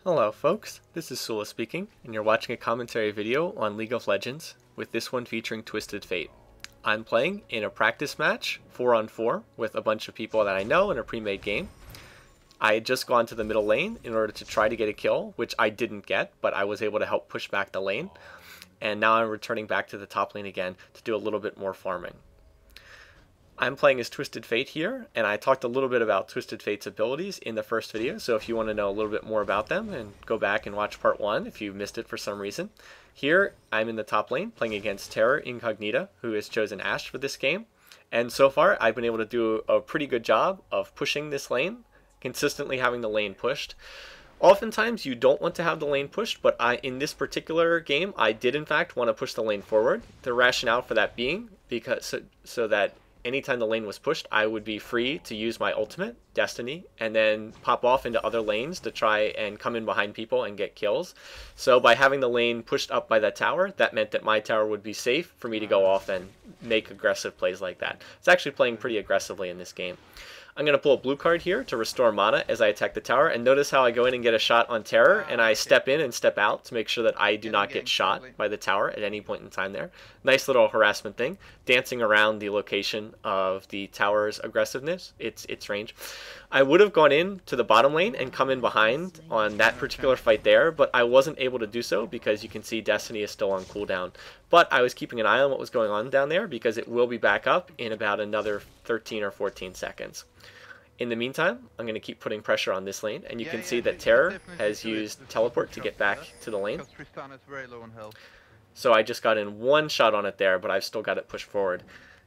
Hello folks, this is Sula speaking, and you're watching a commentary video on League of Legends, with this one featuring Twisted Fate. I'm playing in a practice match, 4-on-4, with a bunch of people that I know in a pre-made game. I had just gone to the middle lane in order to try to get a kill, which I didn't get, but I was able to help push back the lane. And now I'm returning back to the top lane again to do a little bit more farming. I'm playing as Twisted Fate here, and I talked a little bit about Twisted Fate's abilities in the first video, so if you want to know a little bit more about them, and go back and watch part 1 if you missed it for some reason. Here, I'm in the top lane, playing against Terror Incognita, who has chosen Ashe for this game, and so far I've been able to do a pretty good job of pushing this lane, consistently having the lane pushed. Oftentimes you don't want to have the lane pushed, but in this particular game, I did in fact want to push the lane forward. The rationale for that being, because so that anytime the lane was pushed, I would be free to use my ultimate, Destiny, and then pop off into other lanes to try and come in behind people and get kills. So by having the lane pushed up by that tower, that meant that my tower would be safe for me to go off and make aggressive plays like that. It's actually playing pretty aggressively in this game. I'm going to pull a blue card here to restore mana as I attack the tower, and notice how I go in and get a shot on Terror, and I step in and step out to make sure that I do not get shot by the tower at any point in time there. Nice little harassment thing, dancing around the location of the tower's aggressiveness, its range. I would have gone in to the bottom lane and come in behind on that particular fight there, but I wasn't able to do so because you can see Destiny is still on cooldown. But I was keeping an eye on what was going on down there because it will be back up in about another 13 or 14 seconds. In the meantime, I'm going to keep putting pressure on this lane, and you can see that Terror has used teleport to get back to the lane. So I just got in one shot on it there, but I've still got it pushed forward.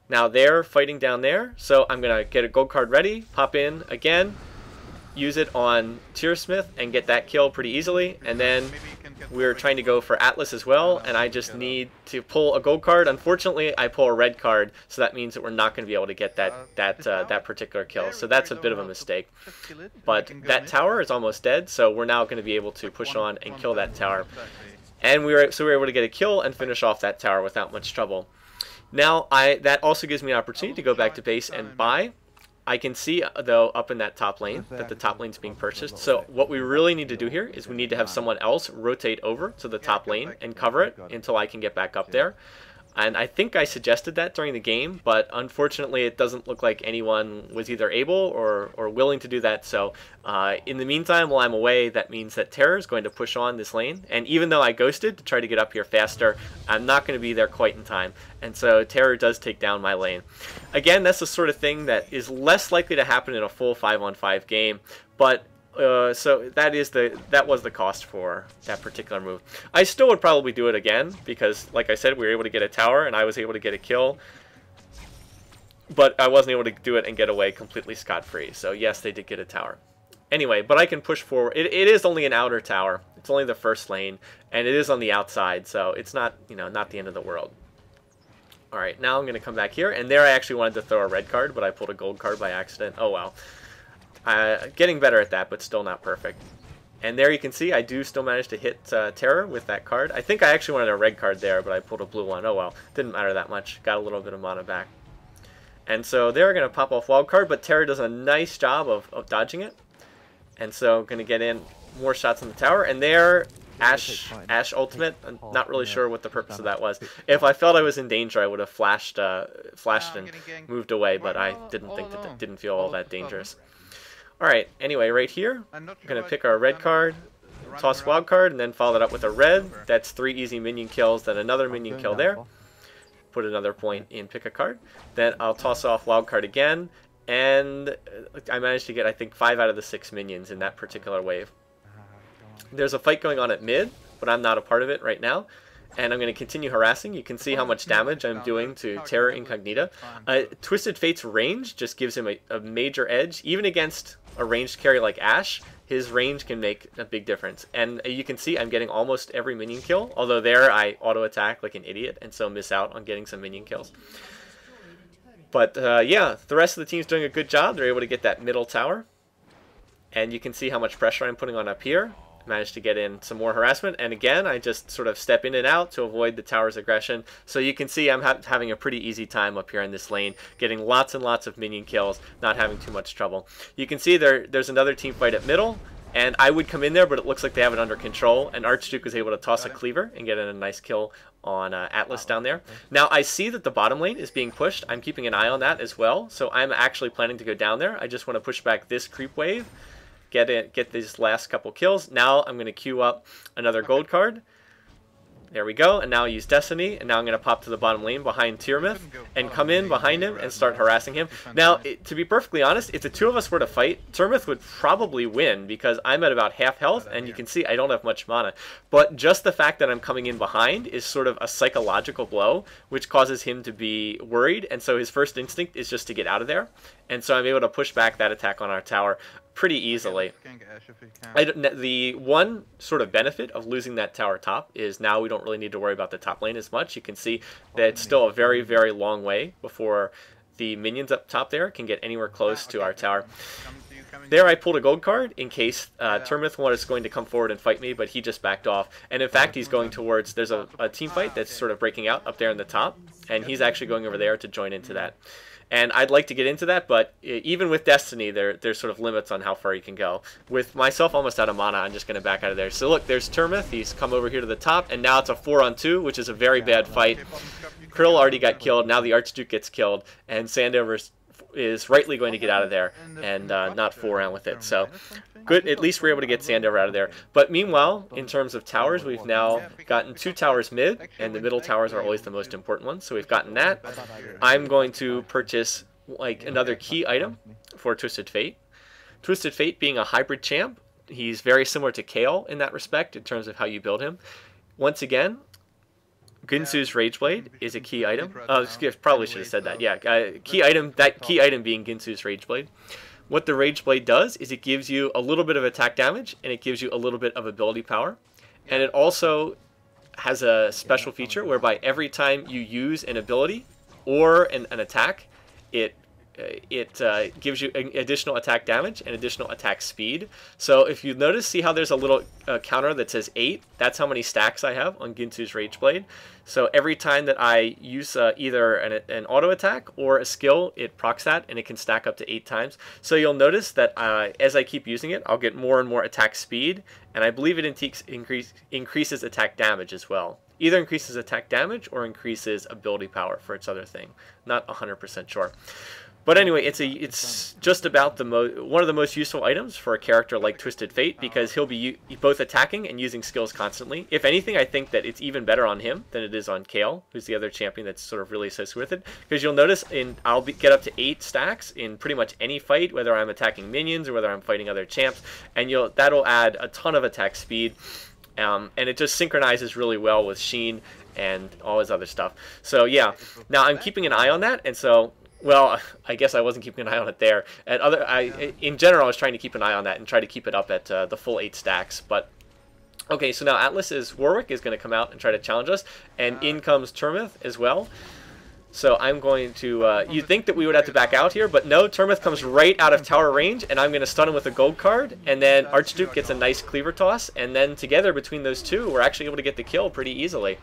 Now they're fighting down there, so I'm going to get a gold card ready, pop in again, use it on Tearsmith and get that kill pretty easily, and then we're trying to go for Atlas as well, and I just need to pull a gold card. Unfortunately, I pull a red card, so that means that we're not going to be able to get that particular kill. So that's a bit of a mistake. But that tower is almost dead, so we're now going to be able to push on and kill that tower. And we were able to get a kill and finish off that tower without much trouble. Now that also gives me an opportunity to go back to base and buy. I can see, though, up in that top lane, that the top lane's being purchased. So what we really need to do here is we need to have someone else rotate over to the top lane and cover it until I can get back up there. And I think I suggested that during the game, but unfortunately it doesn't look like anyone was either able or willing to do that. So in the meantime, while I'm away, that means that Terror is going to push on this lane. And even though I ghosted to try to get up here faster, I'm not going to be there quite in time. And so Terror does take down my lane. Again, that's the sort of thing that is less likely to happen in a full 5-on-5 game, but so that was the cost for that particular move. I still would probably do it again because, like I said, we were able to get a tower and I was able to get a kill, but I wasn't able to do it and get away completely scot-free. So yes, they did get a tower. Anyway, but I can push forward. It is only an outer tower. It's only the first lane, and it is on the outside, so it's not, not the end of the world. All right, now I'm going to come back here, and there I actually wanted to throw a red card, but I pulled a gold card by accident. Oh well. Getting better at that, but still not perfect. And there you can see I do still manage to hit Terror with that card. I think I actually wanted a red card there, but I pulled a blue one. Oh well, didn't matter that much. Got a little bit of mana back. And so they're going to pop off wild card, but Terror does a nice job of dodging it. And so going to get in more shots on the tower. And there, Ashe ultimate. I'm not really sure what the purpose of that was. If I felt I was in danger, I would have flashed and moved away, but I didn't feel all that dangerous. Alright, anyway, right here, I'm going to pick our red card, toss wild card, and then follow it up with a red. That's 3 easy minion kills, then another minion kill there. Put another point in, pick a card. Then I'll toss off wild card again, and I managed to get, I think, 5 out of the 6 minions in that particular wave. There's a fight going on at mid, but I'm not a part of it right now. And I'm going to continue harassing. You can see how much damage I'm doing to Terror Incognita. Twisted Fate's range just gives him a major edge. Even against a ranged carry like Ashe, his range can make a big difference. And you can see I'm getting almost every minion kill. Although there I auto-attack like an idiot and so miss out on getting some minion kills. But yeah, the rest of the team's doing a good job. They're able to get that middle tower. And you can see how much pressure I'm putting on up here. Managed to get in some more harassment, and again I just sort of step in and out to avoid the tower's aggression. So you can see I'm having a pretty easy time up here in this lane, getting lots and lots of minion kills, not having too much trouble. You can see there's another team fight at middle, And I would come in there, but it looks like they have it under control. And Archduke was able to toss a cleaver and get in a nice kill on Atlas down there. Now, I see that the bottom lane is being pushed. I'm keeping an eye on that as well. So I'm actually planning to go down there. I just want to push back this creep wave, get these last couple kills. Now I'm going to queue up another gold card. There we go, and now use Destiny, and now I'm going to pop to the bottom lane behind Tyrmith and come in behind him and start harassing him. Now, to be perfectly honest, if the two of us were to fight, Tyrmith would probably win because I'm at about half health, and you can see I don't have much mana. But just the fact that I'm coming in behind is sort of a psychological blow, which causes him to be worried, and so his first instinct is just to get out of there. And so I'm able to push back that attack on our tower pretty easily. The one sort of benefit of losing that tower top is now we don't really need to worry about the top lane as much. You can see that it's still a very, very long way before the minions up top there can get anywhere close to our tower. There I pulled a gold card in case Tyrmith was going to come forward and fight me, but he just backed off. And in fact, he's going towards, there's a team fight that's sort of breaking out up there in the top, and he's actually going over there to join into that. And I'd like to get into that, but even with Destiny, there's sort of limits on how far you can go. With myself almost out of mana, I'm just going to back out of there. So look, there's Tyrmith. He's come over here to the top, and now it's a 4-on-2, which is a very bad fight. Krill already got killed. Now the Archduke gets killed, and Sandover is rightly going to get out of there and not fool around with it. So good, at least we're able to get Sandover out of there. But meanwhile, in terms of towers, we've now gotten 2 towers mid, and the middle towers are always the most important ones. So we've gotten that. I'm going to purchase like another key item for Twisted Fate. Twisted Fate being a hybrid champ, he's very similar to Kale in that respect in terms of how you build him. Once again, Ginsu's Rageblade is a key item. Probably should have said that. Yeah, key item. That key item being Ginsu's Rageblade. What the Rageblade does is it gives you a little bit of attack damage and it gives you a little bit of ability power, and it also has a special feature whereby every time you use an ability or an attack, it gives you additional attack damage and additional attack speed. So if you notice, see how there's a little counter that says 8? That's how many stacks I have on Ginsu's Rageblade. So every time that I use either an auto attack or a skill, it procs that, and it can stack up to 8 times. So you'll notice that as I keep using it, I'll get more and more attack speed, and I believe it increases attack damage as well. Either increases attack damage or increases ability power for its other thing. Not 100% sure. But anyway, it's just about one of the most useful items for a character like Twisted Fate, because he'll be both attacking and using skills constantly. If anything, I think that it's even better on him than it is on Kale, who's the other champion that's sort of really associated with it. Because you'll notice I'll get up to 8 stacks in pretty much any fight, whether I'm attacking minions or whether I'm fighting other champs, and that'll add a ton of attack speed, and it just synchronizes really well with Sheen and all his other stuff. So yeah, now I'm keeping an eye on that, and so. Well, I guess I wasn't keeping an eye on it there. In general, I was trying to keep an eye on that and try to keep it up at the full 8 stacks. But okay, so now Atlas's Warwick is going to come out and try to challenge us, and in comes Tyrmith as well. So I'm going to. You'd think that we would have to back out here, but no. Tyrmith comes right out of tower range, and I'm going to stun him with a gold card, and then Archduke gets a nice cleaver toss, and then together between those two, we're actually able to get the kill pretty easily.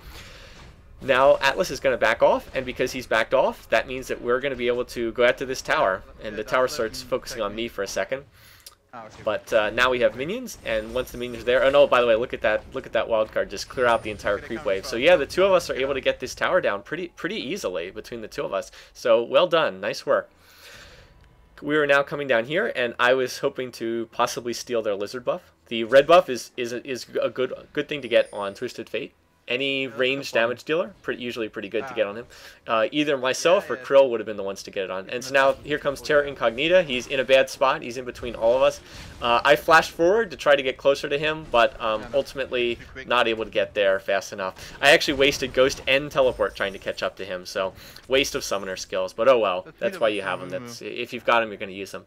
Now Atlas is going to back off, and because he's backed off, that means that we're going to be able to go after this tower, and the tower starts focusing on me for a second. But now we have minions, and once the minions are there, oh no, by the way, look at that wild card, just clear out the entire creep wave. So yeah, the two of us are able to get this tower down pretty easily between the two of us. So well done, nice work. We are now coming down here, and I was hoping to possibly steal their lizard buff. The red buff is a good thing to get on Twisted Fate. Any ranged damage dealer, usually pretty good to get on him. Either myself or Krill would have been the ones to get it on. And so now here comes Terra Incognita. He's in a bad spot. He's in between all of us. I flashed forward to try to get closer to him, but ultimately not able to get there fast enough. I actually wasted Ghost and Teleport trying to catch up to him, so waste of summoner skills. But oh well, that's why you have them. If you've got them, you're going to use them.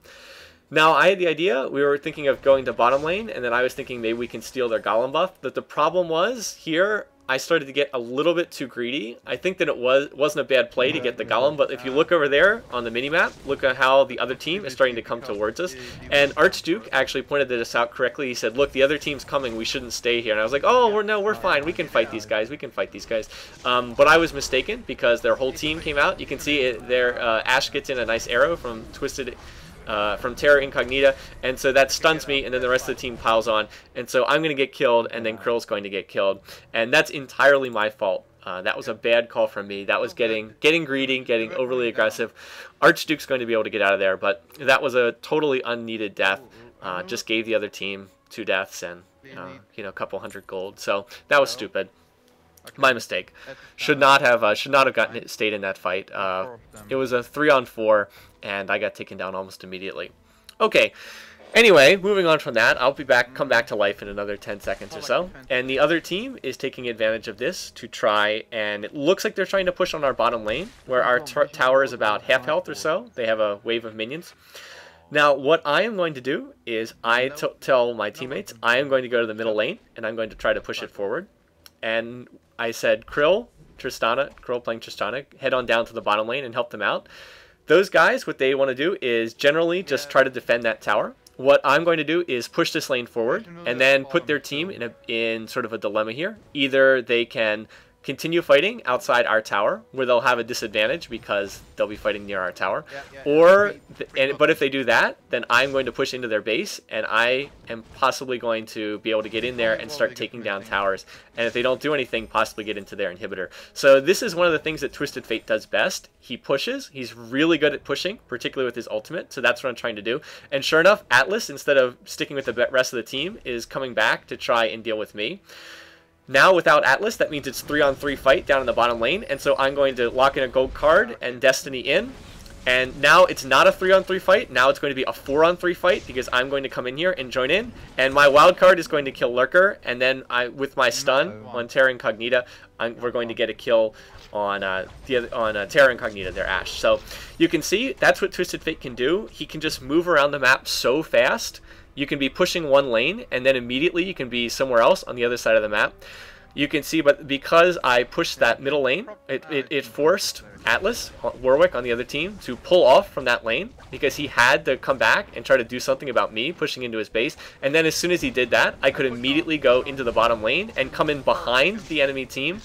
Now, I had the idea, we were thinking of going to bottom lane, and then I was thinking maybe we can steal their Golem buff. But the problem was, here, I started to get a little bit too greedy. I think that it wasn't a bad play to get the Golem, but if you look over there on the minimap, look at how the other team is starting to come towards us. And Archduke actually pointed this out correctly. He said, look, the other team's coming, we shouldn't stay here. And I was like, oh, we're fine, we can fight these guys, But I was mistaken, because their whole team came out. You can see their Ash gets in a nice arrow from Twisted from Terra Incognita, and so that stuns me, and then the rest of the team piles on, and so I'm going to get killed, and then Krill's going to get killed, and that's entirely my fault. That was a bad call from me. That was getting greedy, getting overly aggressive. Archduke's going to be able to get out of there, but that was a totally unneeded death. Just gave the other team 2 deaths and a couple hundred gold. So that was stupid. My mistake. Should not have stayed in that fight. It was a 3-on-4, and I got taken down almost immediately. Okay. Anyway, moving on from that, I'll come back to life in another 10 seconds or so. And the other team is taking advantage of this to try, and it looks like they're trying to push on our bottom lane, where our tower is about half health or so. They have a wave of minions. Now, what I am going to do is I tell my teammates I am going to go to the middle lane, and I'm going to try to push it forward. And I said, Krill playing Tristana, head on down to the bottom lane and help them out. Those guys, what they want to do is generally just try to defend that tower. What I'm going to do is push this lane forward and then put their team in sort of a dilemma here. Either they can continue fighting outside our tower, where they'll have a disadvantage because they'll be fighting near our tower, but if they do that, then I'm going to push into their base, and I am possibly going to be able to get in there and start taking down towers, and if they don't do anything, possibly get into their inhibitor. So this is one of the things that Twisted Fate does best. He pushes. He's really good at pushing, particularly with his ultimate, so that's what I'm trying to do. And sure enough, Atlas, instead of sticking with the rest of the team, is coming back to try and deal with me. Now, without Atlas, that means it's 3-on-3 fight down in the bottom lane, and so I'm going to lock in a gold card and Destiny in. And now it's not a 3-on-3 fight. Now it's going to be a 4-on-3 fight because I'm going to come in here and join in. And my wild card is going to kill Lurker, and then with my stun on Terra Incognita, we're going to get a kill on Terra Incognita, their Ashe. So you can see that's what Twisted Fate can do. He can just move around the map so fast. You can be pushing one lane, and then immediately you can be somewhere else on the other side of the map. You can see, but because I pushed that middle lane, it forced Atlas, Warwick on the other team, to pull off from that lane, because he had to come back and try to do something about me pushing into his base. And then as soon as he did that, I could immediately go into the bottom lane and come in behind the enemy team,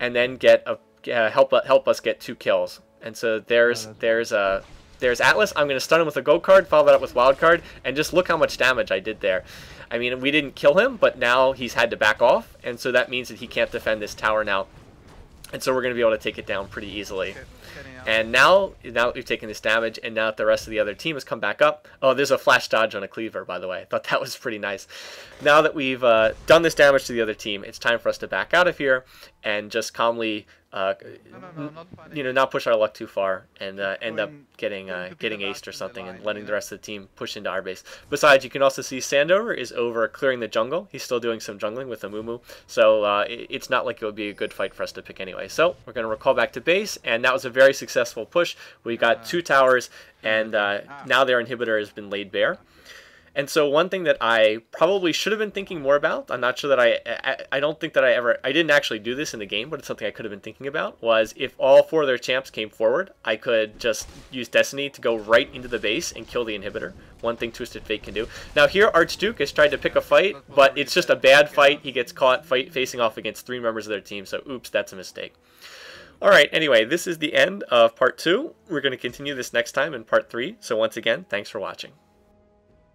and then help us get 2 kills. And so there's Atlas. I'm going to stun him with a gold card, follow that up with wild card, and just look how much damage I did there. I mean, we didn't kill him, but now he's had to back off, and so that means that he can't defend this tower now. And so we're going to be able to take it down pretty easily. And now that we've taken this damage, and now that the rest of the other team has come back up. Oh, there's a flash dodge on a cleaver, by the way. I thought that was pretty nice. Now that we've done this damage to the other team, it's time for us to back out of here and just calmly not push our luck too far and end up getting aced or something and letting the rest of the team push into our base. Besides, you can also see Sandover is over clearing the jungle. He's still doing some jungling with Amumu, so it's not like it would be a good fight for us to pick anyway. So we're going to recall back to base, and that was a very successful push. We got 2 towers, and now their inhibitor has been laid bare. And so one thing that I probably should have been thinking more about, I'm not sure that I don't think that I didn't actually do this in the game, but it's something I could have been thinking about, was if all 4 of their champs came forward, I could just use Destiny to go right into the base and kill the inhibitor. One thing Twisted Fate can do. Now here, Archduke has tried to pick a fight, but it's just a bad fight. He gets caught facing off against 3 members of their team, so oops, that's a mistake. Alright, anyway, this is the end of part 2. We're going to continue this next time in part 3, so once again, thanks for watching.